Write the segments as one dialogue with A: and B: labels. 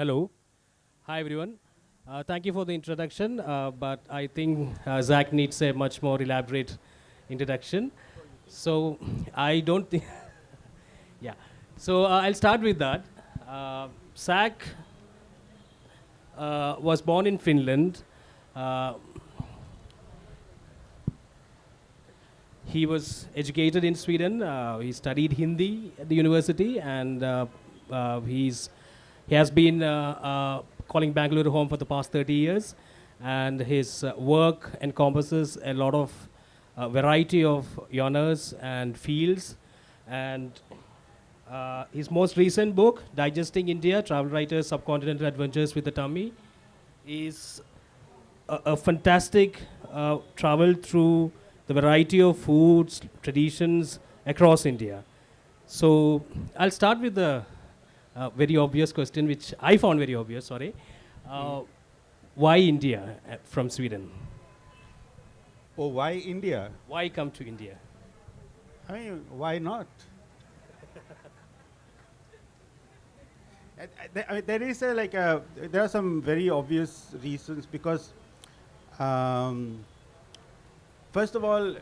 A: Hello. Hi, everyone. Thank you for the introduction, but I think Zach needs a much more elaborate introduction. So I don't think, yeah. So I'll start with that. Zach was born in Finland. Uh, he was educated in Sweden. He studied Hindi at the university, and he has been calling Bangalore home for the past 30 years. And his work encompasses a lot of variety of genres and fields. And his most recent book, Digesting India, Travel Writer's Subcontinental Adventures with the Tummy, is a fantastic travel through the variety of foods, traditions across India. So I'll start with the very obvious question, which I found very obvious, sorry. Uh, why India from Sweden?
B: Oh, why India?
A: Why come to India?
B: I mean, why not? There is there are some very obvious reasons because, um, first of all,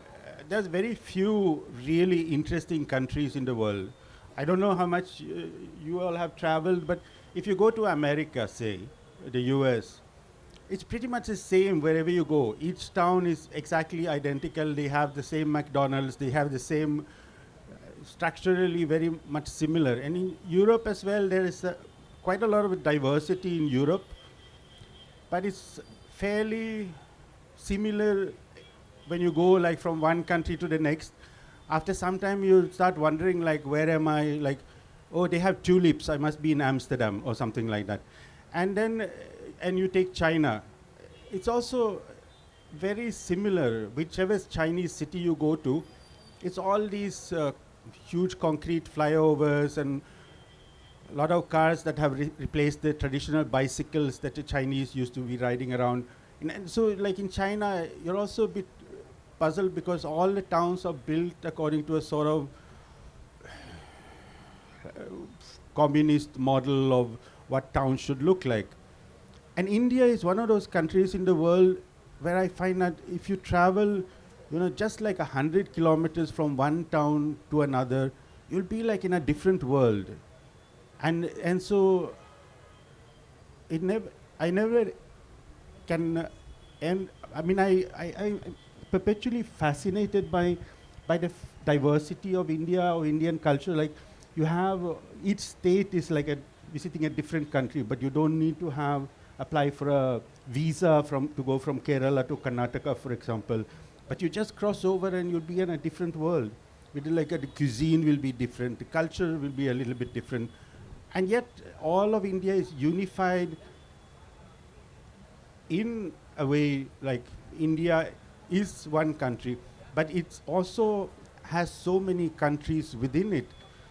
B: there's very few really interesting countries in the world. I don't know how much you all have traveled, but if you go to America, say, the US, it's pretty much the same wherever you go. Each town is exactly identical. They have the same McDonald's. They have the same structurally very much similar. And in Europe as well, there is quite a lot of diversity in Europe, but it's fairly similar when you go like from one country to the next. After some time, you start wondering like, where am I? Like, oh, they have tulips. I must be in Amsterdam or something like that. And then, and you take China. It's also very similar. Whichever Chinese city you go to, it's all these huge concrete flyovers and a lot of cars that have replaced the traditional bicycles that the Chinese used to be riding around. And so, like in China, you're also a bit puzzled because all the towns are built according to a sort of communist model of what towns should look like. And India is one of those countries in the world where I find that if you travel, just like 100 kilometers from one town to another, you'll be like in a different world. And so I never can end. I mean, I'm perpetually fascinated by the diversity of India or Indian culture. Like you have each state is like visiting a different country, but you don't need to apply for a visa to go from Kerala to Karnataka, for example. But you just cross over and you'll be in a different world. The cuisine will be different, the culture will be a little bit different, and yet all of India is unified in a way. Like India is one country, but it also has so many countries within it.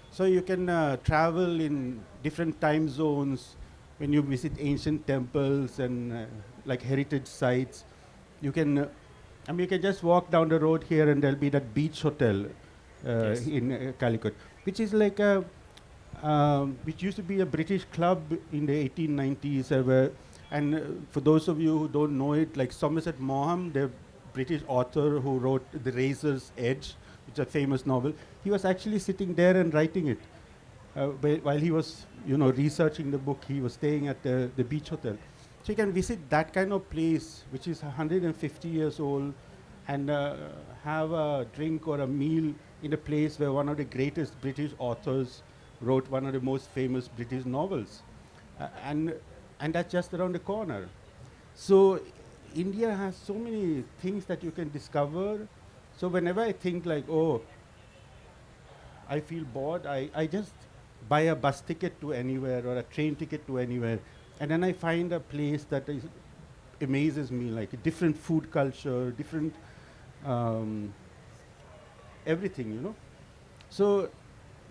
B: So you can travel in different time zones when you visit ancient temples and like heritage sites. You can, you can just walk down the road here and there'll be that beach hotel
A: Yes.
B: in Calicut, which is like which used to be a British club in the 1890s. And for those of you who don't know it, like Somerset Maugham, the British author who wrote The Razor's Edge, which is a famous novel, he was actually sitting there and writing it. While he was, researching the book, he was staying at the beach hotel. So you can visit that kind of place, which is 150 years old, and have a drink or a meal in a place where one of the greatest British authors wrote one of the most famous British novels. And that's just around the corner. So India has so many things that you can discover. So whenever I think like, oh, I feel bored, I just buy a bus ticket to anywhere or a train ticket to anywhere. And then I find a place that amazes me, like a different food culture, different everything. So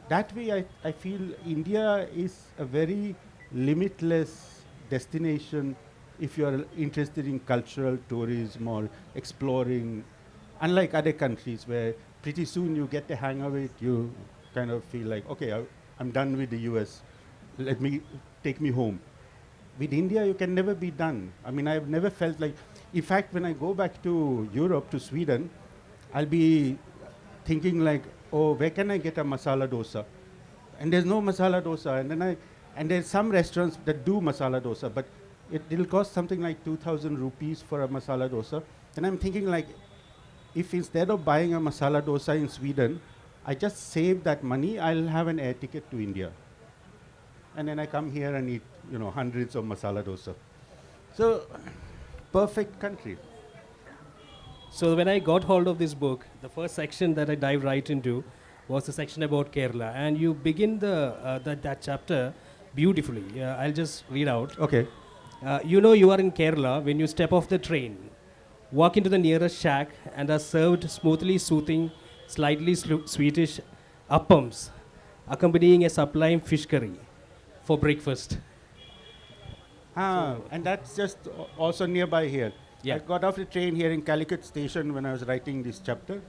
B: that way I feel India is a very limitless destination if you are interested in cultural tourism or exploring, unlike other countries where pretty soon you get the hang of it, you kind of feel like, okay, I'm done with the US, take me home. with India, you can never be done. I mean, I've never felt like, in fact, when I go back to Europe, to Sweden, I'll be thinking like, oh, where can I get a masala dosa? And there's no masala dosa. And there's some restaurants that do masala dosa, but it'll cost something like 2,000 rupees for a masala dosa. And I'm thinking like, if instead of buying a masala dosa in Sweden, I just save that money, I'll have an air ticket to India. And then I come here and eat, hundreds of masala dosa. So, perfect country.
A: So when I got hold of this book, the first section that I dived right into was the section about Kerala, and you begin that chapter beautifully. I'll just read out.
B: Okay.
A: You are in Kerala when you step off the train, walk into the nearest shack, and are served smoothly soothing, slightly sweetish appams, accompanying a sublime fish curry for breakfast.
B: And that's just also nearby here.
A: Yeah.
B: I got off the train here in Calicut station when I was writing this chapter,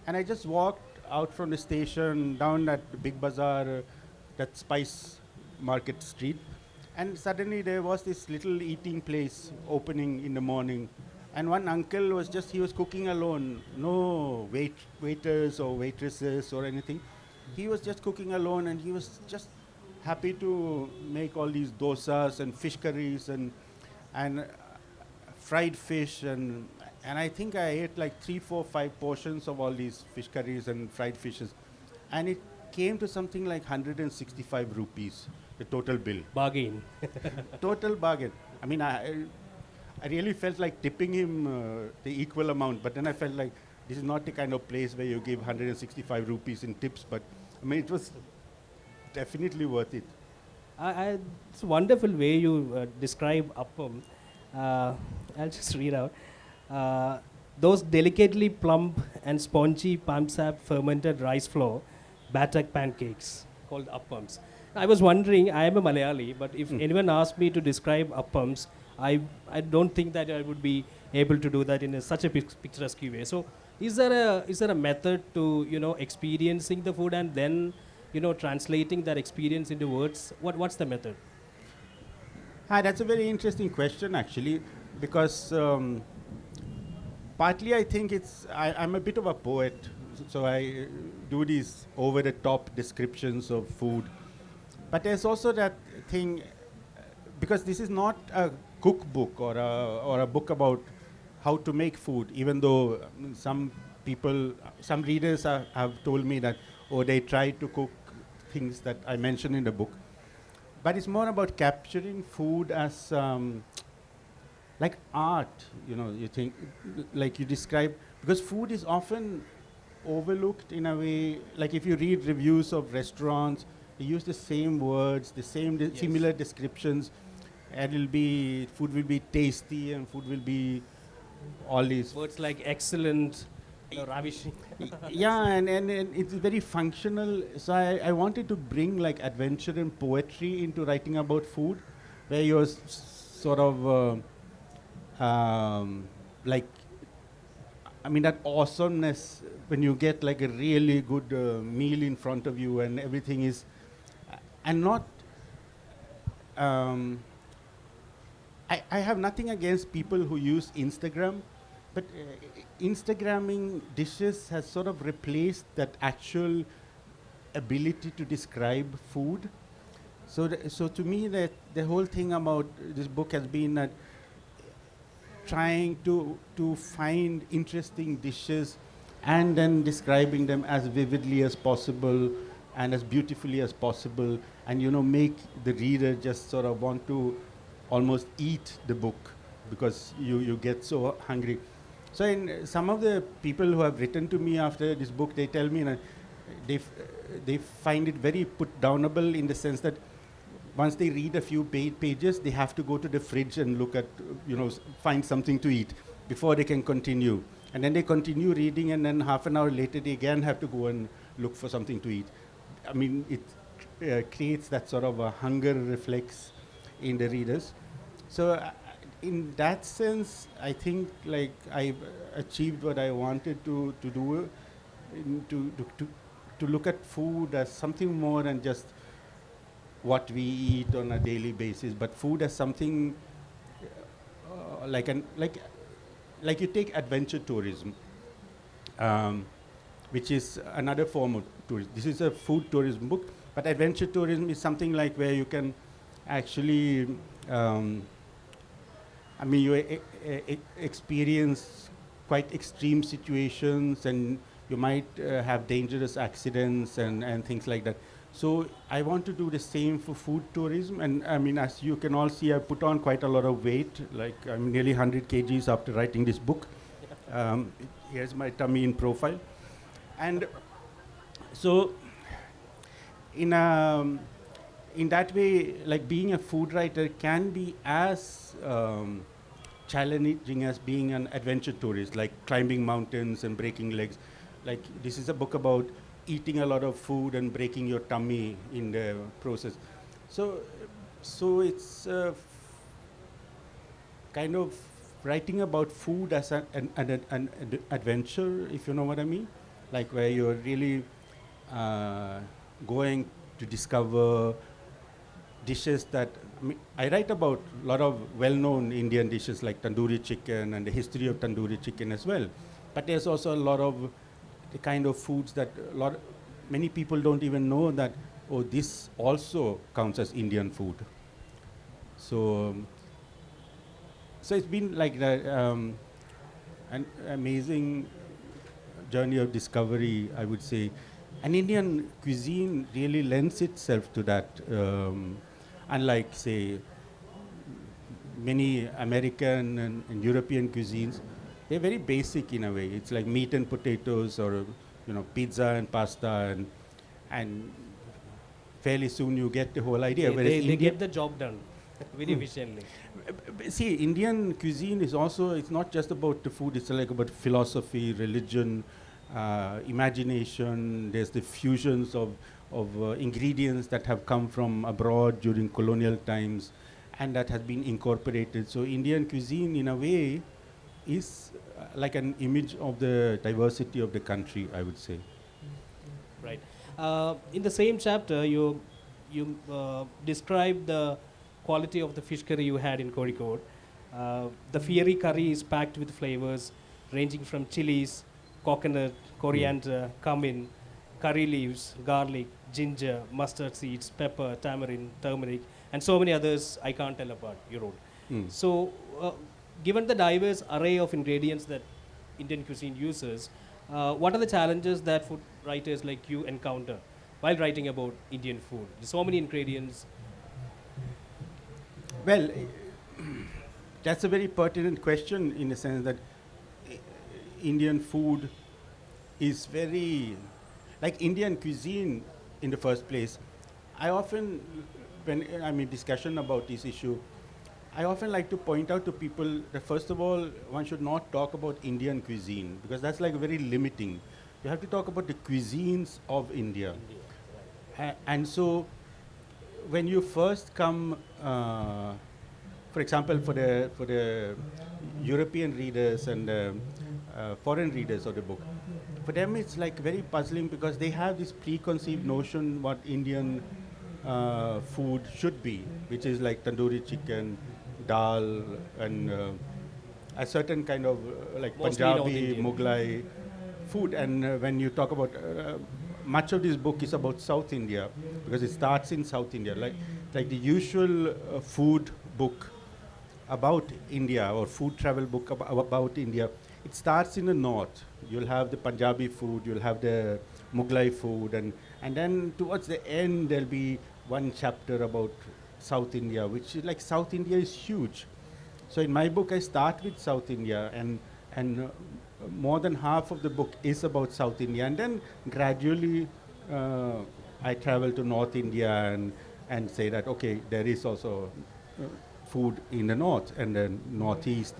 B: and I just walked out from the station down that big bazaar, that spice market street, and suddenly there was this little eating place opening in the morning, and one uncle was cooking alone, no waiters or waitresses or anything. He was just cooking alone, and he was just happy to make all these dosas and fish curries and fried fish, and I think I ate like 3, 4, 5 portions of all these fish curries and fried fishes, and it came to something like 165 rupees, the total bill.
A: Bargain.
B: Total bargain. I mean, I really felt like tipping him the equal amount, but then I felt like this is not the kind of place where you give 165 rupees in tips, but I mean, it was definitely worth it.
A: It's a wonderful way you describe appam. I'll just read out. Those delicately plump and spongy palm sap fermented rice flour batak pancakes called appams. I was wondering, I am a Malayali, but if anyone asked me to describe appams, I don't think that I would be able to do that in such a picturesque way. So is there a method to experiencing the food and then translating that experience into words? What's the method?
B: That's a very interesting question, actually, because partly I think I'm a bit of a poet, so I do these over-the-top descriptions of food. But there's also that thing, because this is not a cookbook or a book about how to make food, even though some readers have told me that, they try to cook things that I mentioned in the book. But it's more about capturing food as like art, you think, like you describe, because food is often overlooked in a way, like if you read reviews of restaurants, they use the same words, the same similar descriptions, and food will be tasty and food will be all these
A: words like excellent, ravishing.
B: Yeah, and it's very functional. So I wanted to bring like adventure and poetry into writing about food, where you're sort of like, I mean, that awesomeness when you get like a really good meal in front of you and everything is, and not. I have nothing against people who use Instagram, but Instagramming dishes has sort of replaced that actual ability to describe food. So to me, that the whole thing about this book has been that trying to find interesting dishes and then describing them as vividly as possible and as beautifully as possible, and make the reader just sort of want to almost eat the book because you get so hungry. So in some of the people who have written to me after this book, they tell me that they find it very put downable, in the sense that once they read a few pages, they have to go to the fridge and look at, find something to eat before they can continue. And then they continue reading, and then half an hour later, they again have to go and look for something to eat. I mean, it creates that sort of a hunger reflex in the readers. So in that sense, I think like I've achieved what I wanted to do, to look at food as something more than just what we eat on a daily basis, but food as something like you take adventure tourism, which is another form of tourism. This is a food tourism book, but adventure tourism is something like where you can actually, you experience quite extreme situations, and you might have dangerous accidents and things like that. So I want to do the same for food tourism, and as you can all see, I put on quite a lot of weight, like I'm nearly 100 kgs after writing this book. Here's my tummy in profile. And so in that way, like being a food writer can be as challenging as being an adventure tourist, like climbing mountains and breaking legs. Like this is a book about eating a lot of food and breaking your tummy in the process. So it's kind of writing about food as an adventure, if you know what I mean, like where you're really going to discover dishes that I write about a lot of well-known Indian dishes like tandoori chicken and the history of tandoori chicken as well. But there's also a lot of the kind of foods that many people don't even know that, oh, this also counts as Indian food. So it's been like an amazing journey of discovery, I would say. And Indian cuisine really lends itself to that. Unlike, say, many American and European cuisines, they're very basic in a way. It's like meat and potatoes, or pizza and pasta, and fairly soon you get the whole idea.
A: They get the job done very efficiently.
B: See, Indian cuisine is also, it's not just about the food, it's like about philosophy, religion, imagination. There's the fusions of ingredients that have come from abroad during colonial times, and that has been incorporated. So Indian cuisine, in a way, is like an image of the diversity of the country, I would say.
A: Right. In the same chapter, you describe the quality of the fish curry you had in Kozhikode. The fiery curry is packed with flavors ranging from chilies, coconut, coriander, cumin, curry leaves, garlic, ginger, mustard seeds, pepper, tamarind, turmeric, and so many others I can't tell apart, you wrote. So, given the diverse array of ingredients that Indian cuisine uses, what are the challenges that food writers like you encounter while writing about Indian food? There's so many ingredients.
B: Well, that's a very pertinent question, in the sense that Indian food is very, like Indian cuisine in the first place. I often, when I'm in discussion about this issue, I often like to point out to people that first of all, one should not talk about Indian cuisine, because that's like very limiting. You have to talk about the cuisines of India. And so when you first come, for example, for the European readers and foreign readers of the book, for them it's like very puzzling, because they have this preconceived notion what Indian food should be, which is like tandoori chicken, dal, and a certain kind of like
A: Mostly
B: Punjabi, Mughlai food. And when you talk about much of this book is about South India, because it starts in South India, like the usual food book about India, or food travel book about India. It starts in the north. You'll have the Punjabi food, you'll have the Mughlai food, and then towards the end there'll be one chapter about South India, which is like South India is huge. So in my book I start with South India, and more than half of the book is about South India, and then gradually I travel to North India and say that, okay, there is also food in the north and then northeast.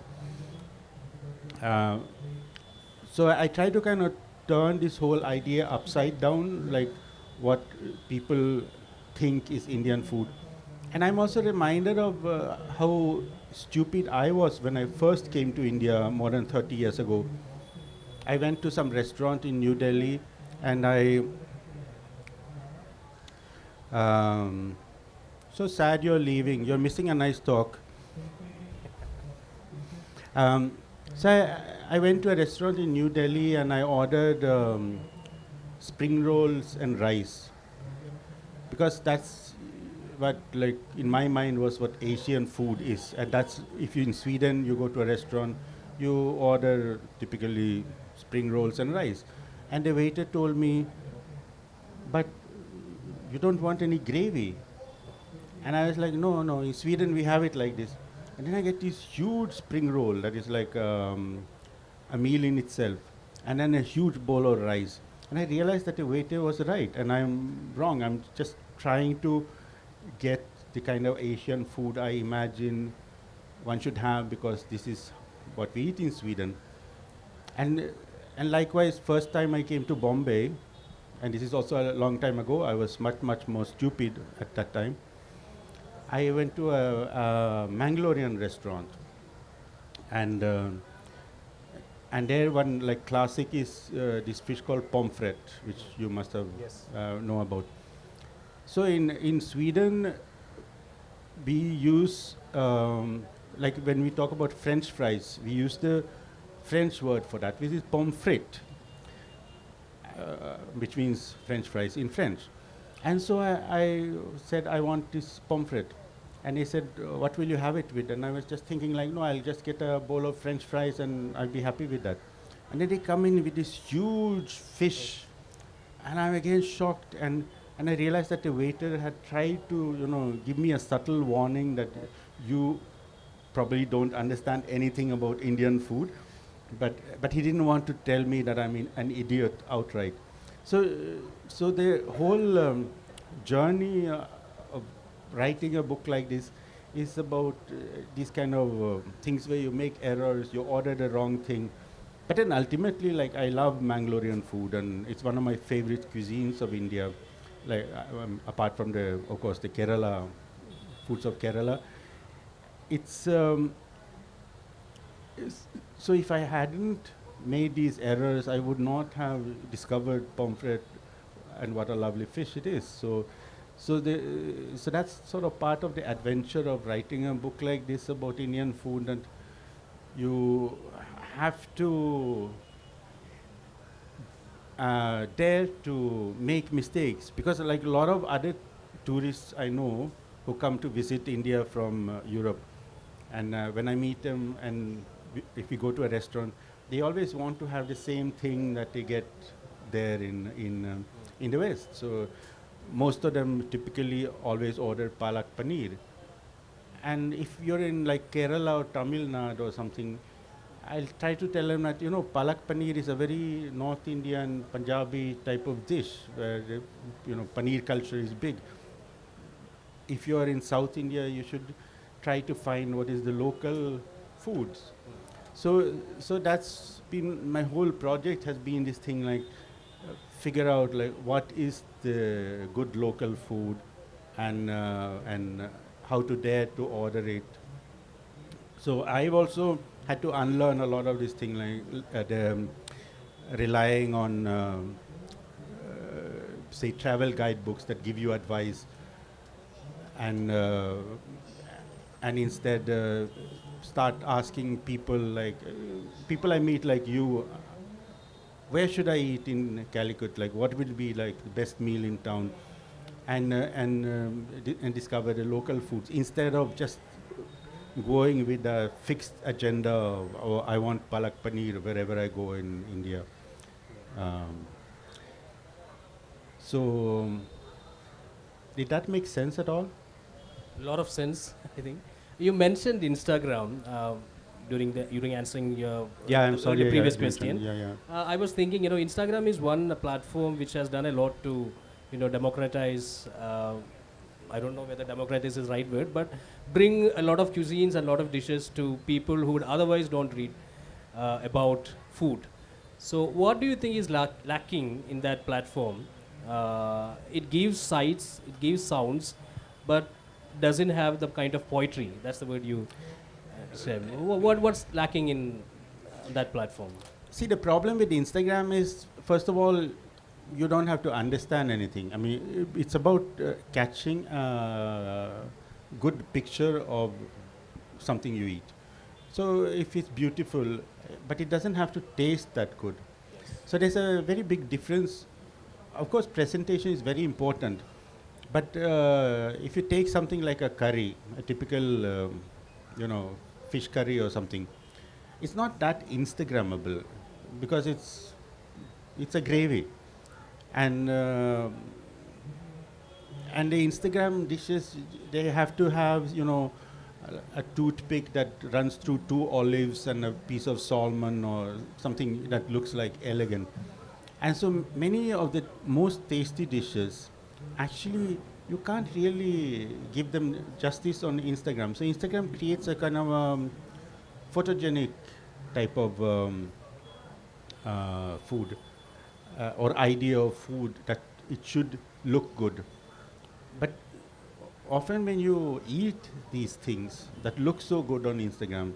B: So I try to kind of turn this whole idea upside down, like what people think is Indian food. And I'm also reminded of how stupid I was when I first came to India more than 30 years ago. I went to some restaurant in New Delhi, and I so sad you're leaving. You're missing a nice talk. So I went to a restaurant in New Delhi and I ordered spring rolls and rice, because that's what, like, in my mind was what Asian food is. And that's, if you're in Sweden, you go to a restaurant, you order typically spring rolls and rice. And the waiter told me, but you don't want any gravy. And I was like, no, no, in Sweden we have it like this. And then I get this huge spring roll that is like a meal in itself, and then a huge bowl of rice. And I realized that the waiter was right, and I'm wrong. I'm just trying to get the kind of Asian food I imagine one should have, because this is what we eat in Sweden. And likewise, first time I came to Bombay, and this is also a long time ago, I was much more stupid at that time. I went to a Mangalorean restaurant, and there one like classic is this fish called pomfret, which you must have know about. So in Sweden, we use like when we talk about French fries, we use the French word for that, which is pomfret, which means French fries in French. And so I said, I want this pomfret. And he said, what will you have it with? And I was just thinking like, no, I'll just get a bowl of French fries and I'll be happy with that. And then they come in with this huge fish. And I'm again shocked. And I realized that the waiter had tried to, give me a subtle warning that you probably don't understand anything about Indian food. But he didn't want to tell me that I'm an idiot outright. So the whole journey of writing a book like this is about these kind of things where you make errors, you order the wrong thing. But then ultimately, like, I love Mangalorean food, and it's one of my favorite cuisines of India. Like, apart from of course, the Kerala foods of Kerala. So if I hadn't made these errors, I would not have discovered pomfret and what a lovely fish it is. So that's sort of part of the adventure of writing a book like this about Indian food, and you have to dare to make mistakes, because like a lot of other tourists I know who come to visit India from Europe, and when I meet them and if we go to a restaurant, they always want to have the same thing that they get there in the West. So most of them typically always order palak paneer. And if you're in like Kerala or Tamil Nadu or something, I'll try to tell them that, palak paneer is a very North Indian, Punjabi type of dish where, paneer culture is big. If you're in South India, you should try to find what is the local foods. So that's been my whole project, has been this thing like figure out like what is the good local food, and how to dare to order it. So I've also had to unlearn a lot of this thing like relying on say travel guidebooks that give you advice, and instead start asking people like people I meet like you, where should I eat in Calicut? Like, what will be like the best meal in town? And discover the local foods instead of just going with a fixed agenda of, oh, I want palak paneer wherever I go in India. So, did that make sense at all?
A: A lot of sense, I think. You mentioned Instagram during answering your
B: I'm sorry,
A: the previous
B: I
A: question.
B: mentioned,
A: I was thinking, Instagram is one platform which has done a lot to, democratize. I don't know whether democratize is the right word, but bring a lot of cuisines and a lot of dishes to people who would otherwise don't read about food. So, what do you think is lacking in that platform? It gives sights, it gives sounds, but doesn't have the kind of poetry. That's the word you said. What's lacking in that platform?
B: See, the problem with Instagram is, first of all, you don't have to understand anything. I mean, it's about catching a good picture of something you eat. So if it's beautiful, but it doesn't have to taste that good. So there's a very big difference. Of course, presentation is very important. But if you take something like a curry, a typical, fish curry or something, it's not that Instagrammable because it's a gravy, and and the Instagram dishes, they have to have a toothpick that runs through two olives and a piece of salmon or something that looks like elegant. And so many of the most tasty dishes, actually, you can't really give them justice on Instagram. So Instagram creates a kind of photogenic type of food or idea of food that it should look good. But often when you eat these things that look so good on Instagram,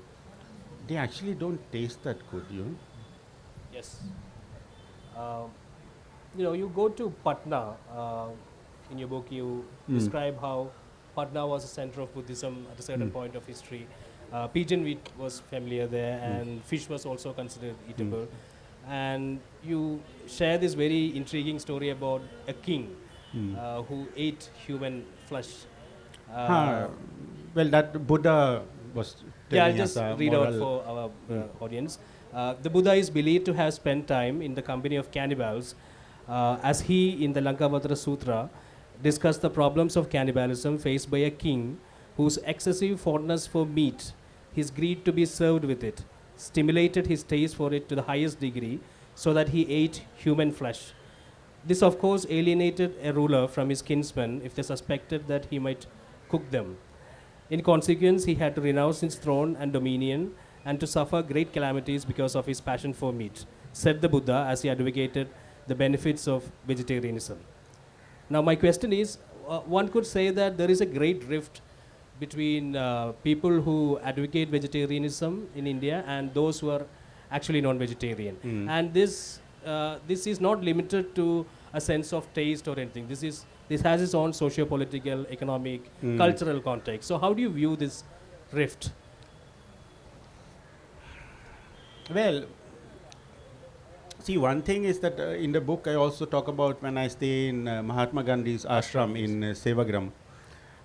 B: they actually don't taste that good,
A: Yes. You go to Patna. In your book, you describe how Patna was a center of Buddhism at a certain point of history. Pigeon wheat was familiar there, and fish was also considered eatable. And you share this very intriguing story about a king who ate human flesh.
B: Well, that Buddha was
A: Yeah, I'll
B: telling us
A: just
B: a
A: read out
B: moral.
A: for our audience. The Buddha is believed to have spent time in the company of cannibals, as he, in the Lankavatra Sutra, discussed the problems of cannibalism faced by a king whose excessive fondness for meat, his greed to be served with it, stimulated his taste for it to the highest degree, so that he ate human flesh. This, of course, alienated a ruler from his kinsmen if they suspected that he might cook them. In consequence, he had to renounce his throne and dominion and to suffer great calamities because of his passion for meat, said the Buddha as he advocated the benefits of vegetarianism. Now, my question is, one could say that there is a great rift between people who advocate vegetarianism in India and those who are actually non-vegetarian. And this is not limited to a sense of taste or anything. This has its own socio-political, economic, cultural context. So, how do you view this rift?
B: Well, see, one thing is that in the book I also talk about when I stay in Mahatma Gandhi's ashram in Sevagram,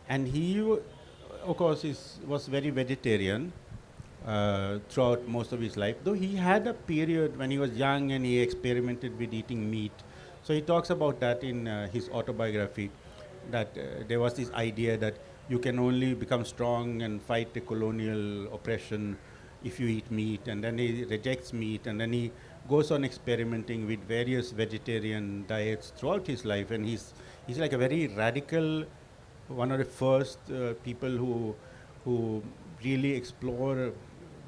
B: and he, of course, was very vegetarian throughout most of his life. Though he had a period when he was young and he experimented with eating meat. So he talks about that in his autobiography, that there was this idea that you can only become strong and fight the colonial oppression if you eat meat, and then he rejects meat, and then he goes on experimenting with various vegetarian diets throughout his life, and he's like a very radical, one of the first people who really explore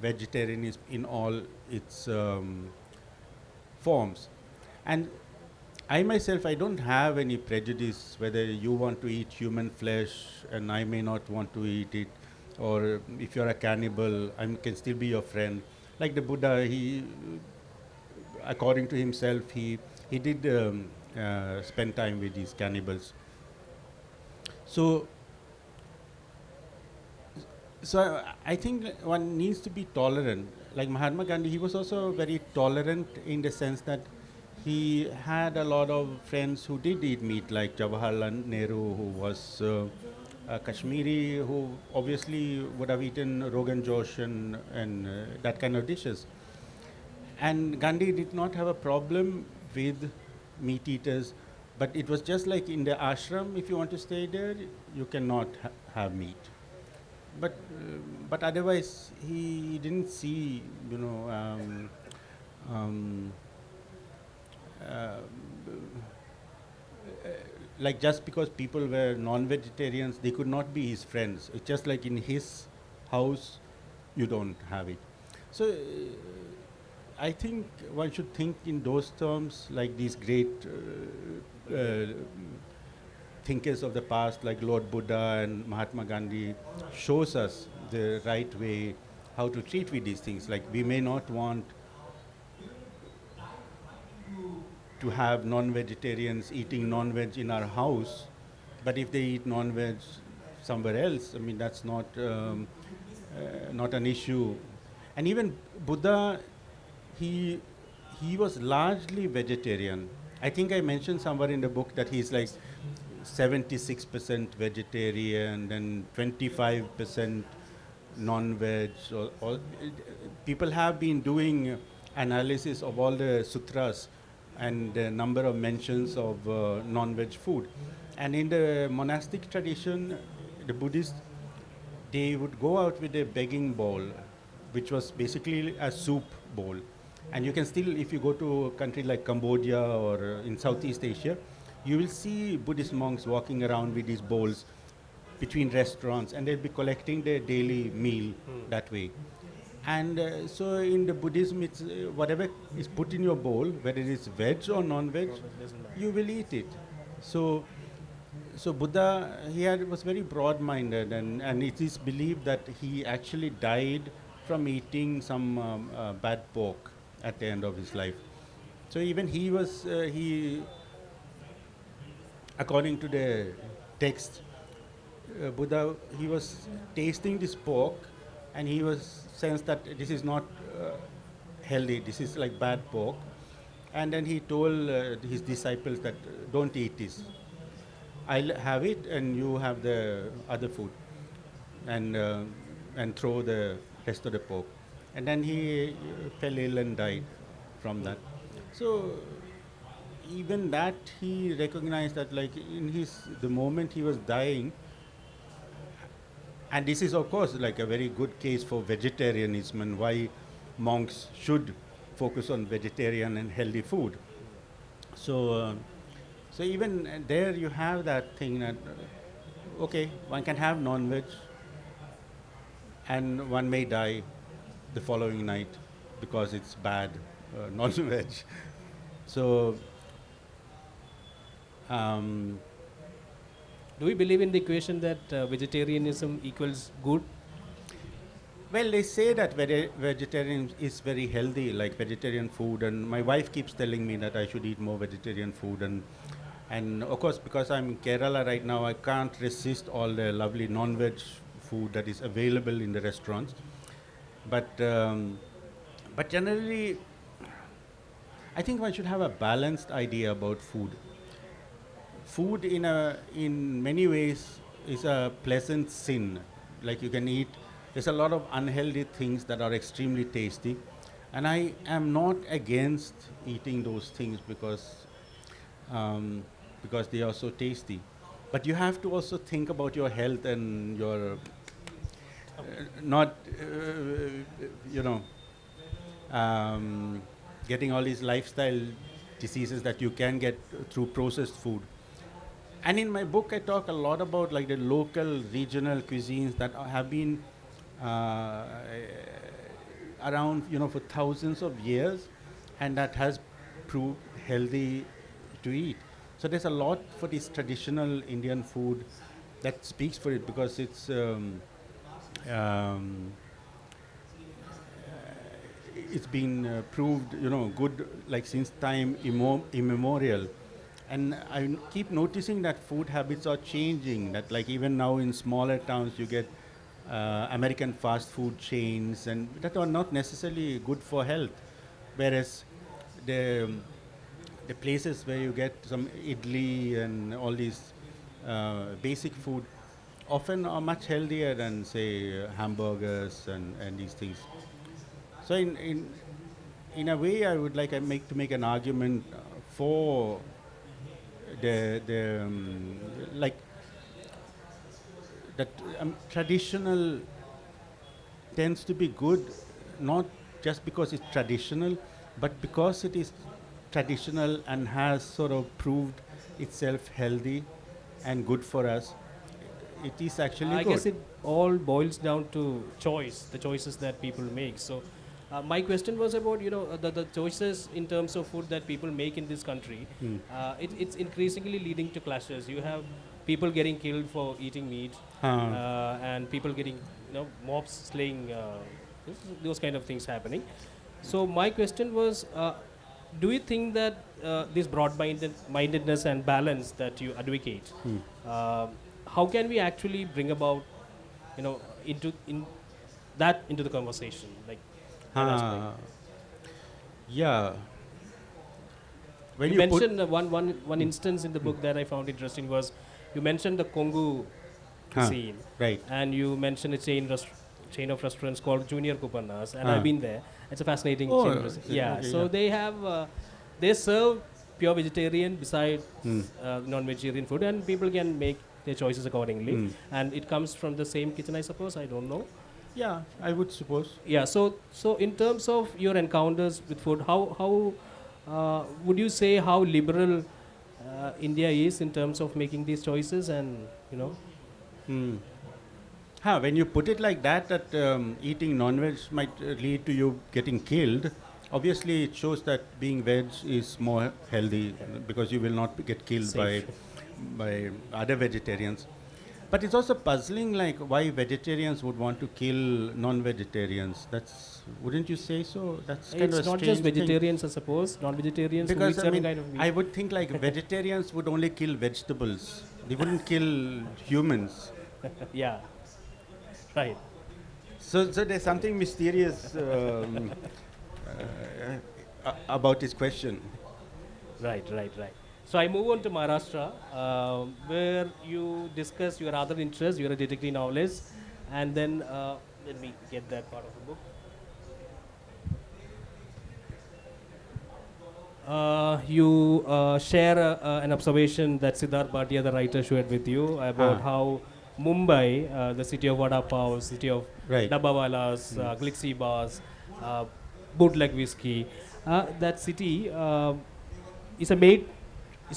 B: vegetarianism in all its forms. And I myself, I don't have any prejudice whether you want to eat human flesh and I may not want to eat it, or if you're a cannibal, I can still be your friend. Like the Buddha, he, according to himself, he did spend time with these cannibals. So I think one needs to be tolerant. Like Mahatma Gandhi, he was also very tolerant in the sense that he had a lot of friends who did eat meat, like Jawaharlal Nehru, who was a Kashmiri, who obviously would have eaten Rogan Josh and that kind of dishes. And Gandhi did not have a problem with meat eaters, but it was just like in the ashram, if you want to stay there, you cannot have meat. But otherwise, he didn't see, like just because people were non-vegetarians, they could not be his friends. It's just like in his house, you don't have it. So I think one should think in those terms, like these great thinkers of the past, like Lord Buddha and Mahatma Gandhi, shows us the right way how to treat with these things. Like we may not want to have non-vegetarians eating non-veg in our house, but if they eat non-veg somewhere else, I mean, that's not an issue. And even Buddha, he he was largely vegetarian. I think I mentioned somewhere in the book that he's like 76% vegetarian and 25% non-veg. People have been doing analysis of all the sutras and the number of mentions of non-veg food. And in the monastic tradition, the Buddhists, they would go out with a begging bowl, which was basically a soup bowl. And you can still, if you go to a country like Cambodia or in Southeast Asia, you will see Buddhist monks walking around with these bowls between restaurants, and they'll be collecting their daily meal that way. And so in the Buddhism, it's whatever is put in your bowl, whether it is veg or non-veg, you will eat it. So Buddha, was very broad-minded, and it is believed that he actually died from eating some bad pork at the end of his life. So even he, according to the text, Buddha, he was tasting this pork, and he was sensed that this is not healthy, this is like bad pork. And then he told his disciples that don't eat this. I'll have it and you have the other food, and throw the rest of the pork. And then he fell ill and died from that. So even that he recognized that, like, the moment he was dying, and this is of course like a very good case for vegetarianism and why monks should focus on vegetarian and healthy food. So even there you have that thing that okay, one can have non-veg and one may die the following night because it's bad non-veg. So
A: do we believe in the equation that vegetarianism equals good?
B: well, they say that vegetarian is very healthy, like vegetarian food, and my wife keeps telling me that I should eat more vegetarian food, and of course because I'm in Kerala right now, I can't resist all the lovely non-veg food that is available in the restaurants. But generally, I think one should have a balanced idea about food. Food in many ways is a pleasant sin. Like you can eat, there's a lot of unhealthy things that are extremely tasty, and I am not against eating those things because they are so tasty. But you have to also think about your health and your not getting all these lifestyle diseases that you can get through processed food. And in my book, I talk a lot about like the local regional cuisines that have been around, for thousands of years, and that has proved healthy to eat. So there's a lot for this traditional Indian food that speaks for it because it's been proved, good like since time immemorial. And I keep noticing that food habits are changing. That like even now in smaller towns you get American fast food chains, and that are not necessarily good for health. Whereas the places where you get some idli and all these basic food often are much healthier than say hamburgers and these things. So in a way, I would like to make an argument for the like that traditional tends to be good, not just because it's traditional, but because it is traditional and has sort of proved itself healthy and good for us. It is actually
A: I
B: good.
A: guess it all boils down to choice, the choices that people make. So my question was about the choices in terms of food that people make in this country. It's increasingly leading to clashes. You have people getting killed for eating meat, and people getting mobs slaying, those kind of things happening. So my question was, do you think that this broad-mindedness and balance that you advocate, how can we actually bring about, into the conversation, like that aspect?
B: Yeah. When
A: You
B: you put
A: mentioned one instance in the book that I found interesting was you mentioned the Kongu cuisine,
B: right.
A: and you mentioned a chain of restaurants called Junior Kupanas, and
B: Huh.
A: I've been there. It's a fascinating
B: Oh,
A: chain of
B: is
A: restaurants.
B: it?
A: Yeah,
B: Okay,
A: so
B: yeah.
A: they have they serve pure vegetarian beside
B: Hmm.
A: non-vegetarian food, and people can make their choices accordingly.
B: Hmm.
A: And it comes from the same kitchen, I suppose. I don't know.
B: Yeah, I would suppose.
A: Yeah. So in terms of your encounters with food, how would you say how liberal India is in terms of making these choices, and
B: Hmm. When you put it like that eating non-veg might lead to you getting killed, obviously it shows that being veg is more healthy because you will not get killed
A: Safe.
B: by other vegetarians. But it's also puzzling, like why vegetarians would want to kill non-vegetarians. Wouldn't you say so? That's kind of
A: It's
B: a
A: not just
B: strange thing.
A: vegetarians, I suppose. Non-vegetarians who eat
B: Because I
A: certain
B: mean,
A: kind of meat.
B: I would think like vegetarians would only kill vegetables. They wouldn't kill humans.
A: Yeah. Right.
B: So there's something mysterious about his question.
A: Right. So I move on to Maharashtra, where you discuss your other interests. You're a detective novelist, and then let me get that part of the book. You share an observation that Siddharth Bhatia, the writer, shared with you about how Mumbai, the city of vada pav, city of
B: Right.
A: dabbawalas, glitzy bars, bootleg whiskey, that city is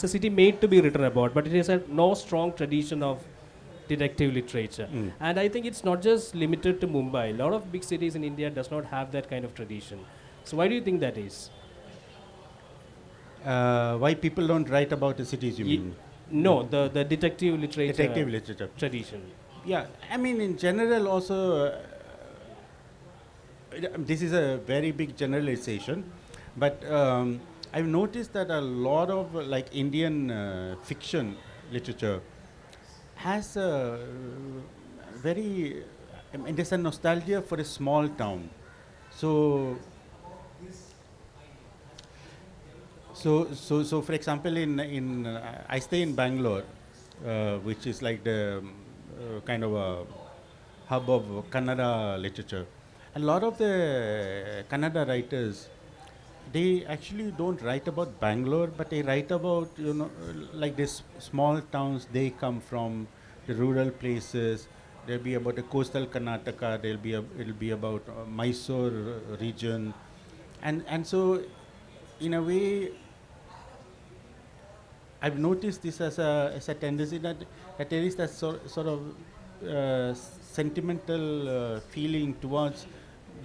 A: a city made to be written about, but it has no strong tradition of detective literature. And I think it's not just limited to Mumbai. A lot of big cities in India does not have that kind of tradition. So why do you think that is?
B: Why people don't write about the cities, you mean?
A: No, the detective literature
B: Detective literature.
A: tradition.
B: Yeah, I mean, in general, also, this is a very big generalization, but I've noticed that a lot of like Indian fiction literature has a very, I mean, there's a nostalgia for a small town. So, so for example, in I stay in Bangalore, which is like the kind of a hub of Kannada literature. A lot of the Kannada writers, they actually don't write about Bangalore, but they write about like these small towns they come from, the rural places. There'll be about the coastal Karnataka. It'll be about Mysore region, and so in a way, I've noticed this as a tendency that there is that sort of sentimental feeling towards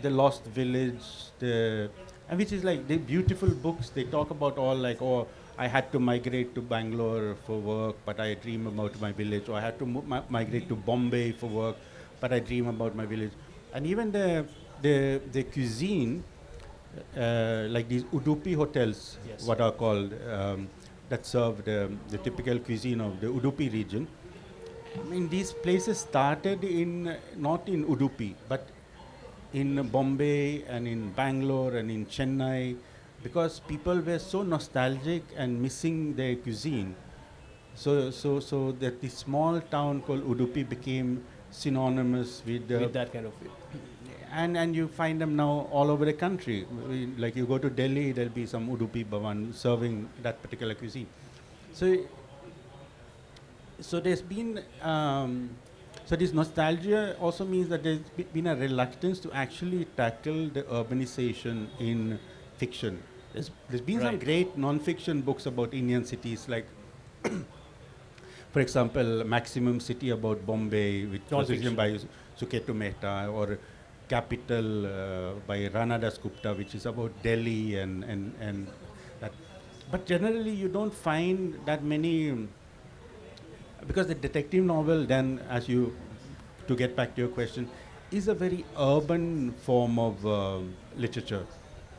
B: the lost village, and which is like the beautiful books. They talk about all like, oh, I had to migrate to Bangalore for work, but I dream about my village. Or I had to migrate to Bombay for work, but I dream about my village. And even the cuisine, like these Udupi hotels,
A: Yes.
B: what are called, that serve the typical cuisine of the Udupi region. I mean, these places started not in Udupi, but in Bombay and in Bangalore and in Chennai, because people were so nostalgic and missing their cuisine. So that the small town called Udupi became synonymous with
A: With that kind of
B: and you find them now all over the country. Like you go to Delhi, there'll be some Udupi Bhavan serving that particular cuisine. So there's been so this nostalgia also means that there's been a reluctance to actually tackle the urbanization in fiction. There's been some
A: Right.
B: great non-fiction books about Indian cities, like for example, Maximum City about Bombay, which was written by Suketu Mehta, or Capital by Rana Das Gupta, which is about Delhi and that. But generally, you don't find that many, because the detective novel then, to get back to your question, is a very urban form of literature,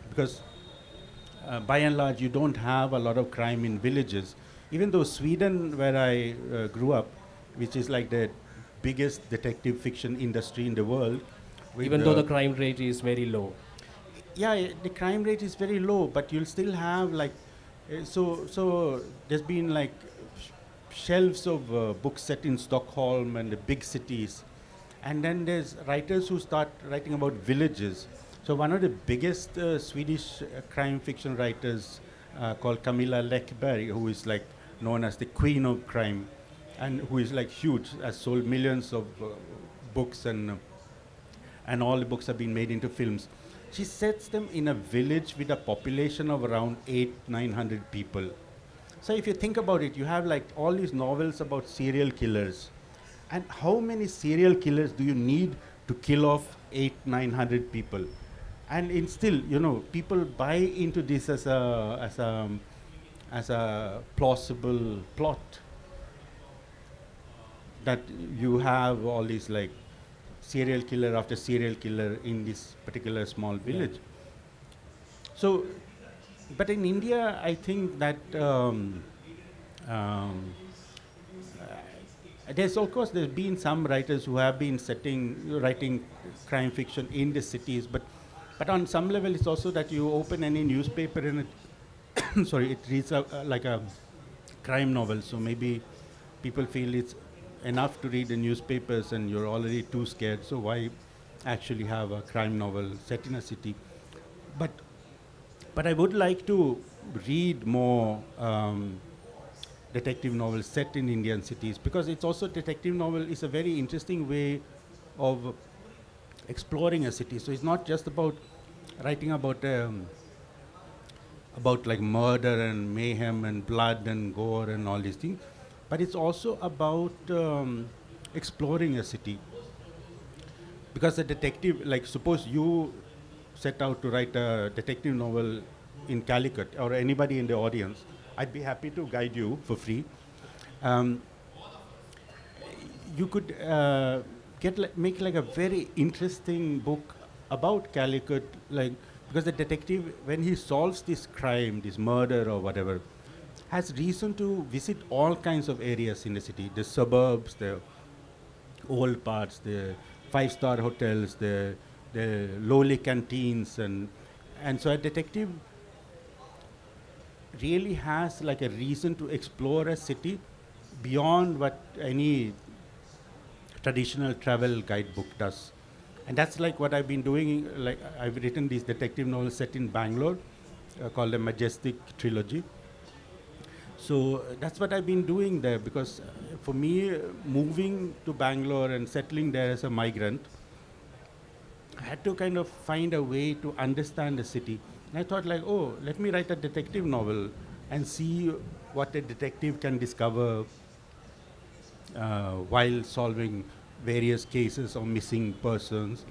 B: because by and large, you don't have a lot of crime in villages. Even though Sweden, where I grew up, which is like the biggest detective fiction industry in the world.
A: Even though the crime rate is very low.
B: Yeah, the crime rate is very low, but you'll still have like, so there's been like shelves of books set in Stockholm and the big cities. And then there's writers who start writing about villages. So one of the biggest Swedish crime fiction writers called Camilla Läckberg, who is like known as the queen of crime, and who is like huge, has sold millions of books, and all the books have been made into films. She sets them in a village with a population of around 800-900 people. So if you think about it, you have like all these novels about serial killers. And how many serial killers do you need to kill off 800-900 people? And in still, you know, people buy into this as a plausible plot. That you have all these like serial killer after serial killer in this particular small village. Yeah. So, but in India, I think that there's been some writers who have been writing crime fiction in the cities, but on some level, it's also that you open any newspaper and it, it reads like a crime novel. So maybe people feel it's enough to read the newspapers and you're already too scared, so why actually have a crime novel set in a city? But I would like to read more detective novels set in Indian cities, because it's also, detective novel is a very interesting way of exploring a city. So it's not just about writing about like murder and mayhem and blood and gore and all these things, but it's also about exploring a city. Because a detective, like suppose you set out to write a detective novel in Calicut, or anybody in the audience, I'd be happy to guide you for free. You could make like a very interesting book about Calicut, like, because the detective, when he solves this crime, this murder or whatever, has reason to visit all kinds of areas in the city, the suburbs, the old parts, the five-star hotels, the lowly canteens, and so a detective really has like a reason to explore a city beyond what any traditional travel guidebook does. And that's like what I've been doing. Like I've written these detective novels set in Bangalore called the Majestic Trilogy. So that's what I've been doing there, because for me, moving to Bangalore and settling there as a migrant, I had to kind of find a way to understand the city. And I thought like, oh, let me write a detective novel and see what a detective can discover while solving various cases of missing persons.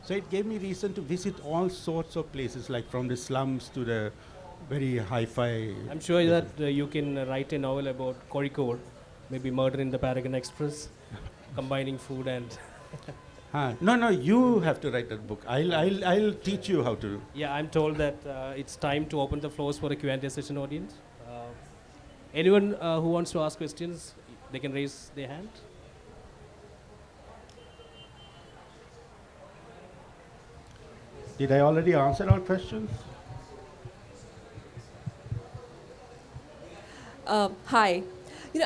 B: So it gave me reason to visit all sorts of places, like from the slums to the very hi-fi.
A: I'm sure that you can write a novel about Kozhikode, maybe Murder in the Paragon Express, combining food and...
B: No, you have to write that book. I'll teach you how to.
A: Yeah, I'm told that it's time to open the floors for a Q&A session, audience. Anyone who wants to ask questions, they can raise their hand.
B: Did I already answer all questions?
C: Hi.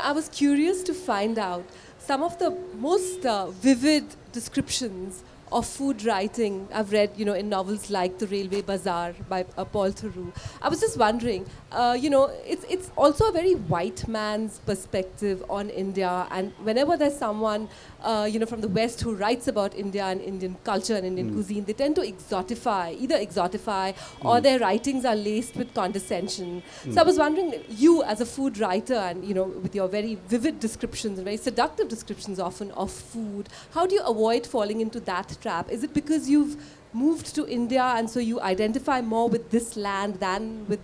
C: I was curious to find out some of the most vivid descriptions of food writing I've read, in novels like The Railway Bazaar by Paul Theroux. I was just wondering, it's also a very white man's perspective on India, and whenever there's someone, from the West who writes about India and Indian culture and Indian cuisine, they tend to exotify, or their writings are laced with condescension. So I was wondering, you as a food writer and, with your very vivid descriptions, very seductive descriptions often of food, how do you avoid falling into that trap? Is it because you've moved to India and so you identify more with this land than with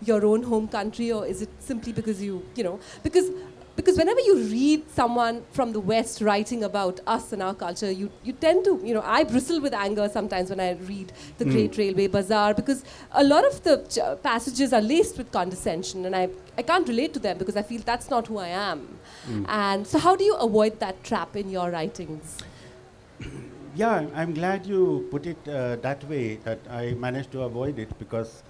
C: your own home country, or is it simply because because because whenever you read someone from the West writing about us and our culture, you tend to, I bristle with anger sometimes when I read The Great Railway Bazaar, because a lot of the passages are laced with condescension, and I can't relate to them because I feel that's not who I am. And so how do you avoid that trap in your writings?
B: Yeah, I'm glad you put it that way, that I managed to avoid it, because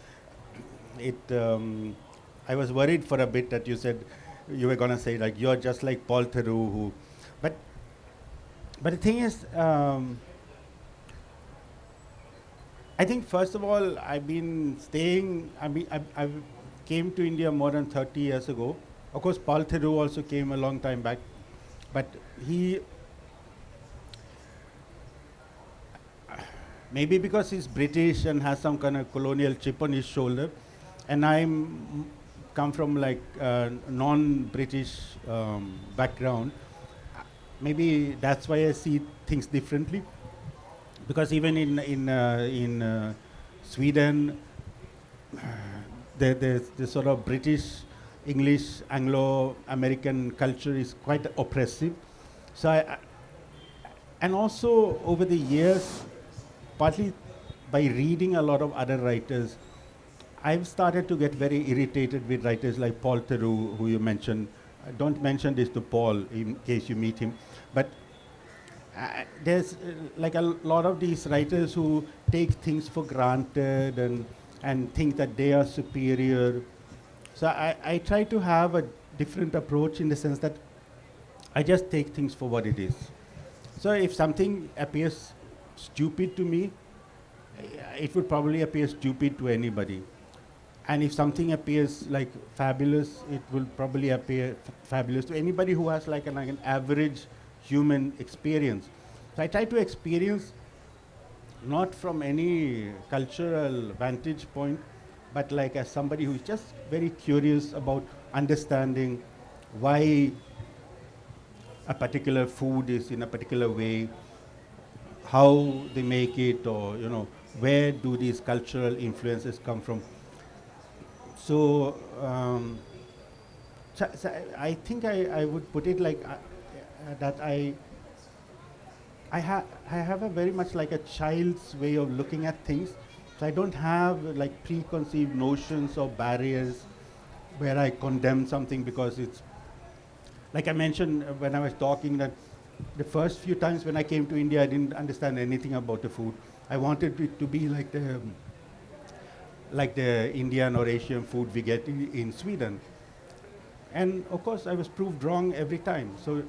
B: I was worried for a bit that you said, you were going to say, like, you're just like Paul Theroux, who... But the thing is, I think, first of all, I've been staying... I came to India more than 30 years ago. Of course, Paul Theroux also came a long time back. But he... Maybe because he's British and has some kind of colonial chip on his shoulder, and I'm come from like non-British background. Maybe that's why I see things differently. Because even in Sweden, the sort of British, English, Anglo-American culture is quite oppressive. So and also over the years, partly by reading a lot of other writers, I've started to get very irritated with writers like Paul Theroux, who you mentioned. Don't mention this to Paul in case you meet him. But there's like a lot of these writers who take things for granted and think that they are superior. So I try to have a different approach, in the sense that I just take things for what it is. So if something appears stupid to me, it would probably appear stupid to anybody. And if something appears like fabulous, it will probably appear fabulous to anybody who has like an average human experience. So I try to experience not from any cultural vantage point, but like as somebody who's just very curious about understanding why a particular food is in a particular way, how they make it, or where do these cultural influences come from. So, so I think I would put it like that I have a very much like a child's way of looking at things. So I don't have like preconceived notions or barriers where I condemn something because it's, like I mentioned when I was talking, that the first few times when I came to India, I didn't understand anything about the food. I wanted it to be like the Indian or Asian food we get in Sweden. And of course, I was proved wrong every time. So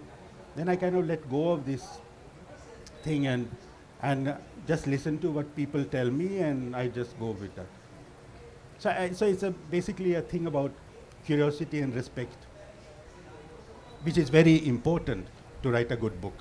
B: then I kind of let go of this thing and just listen to what people tell me, and I just go with that. So it's basically a thing about curiosity and respect, which is very important to write a good book.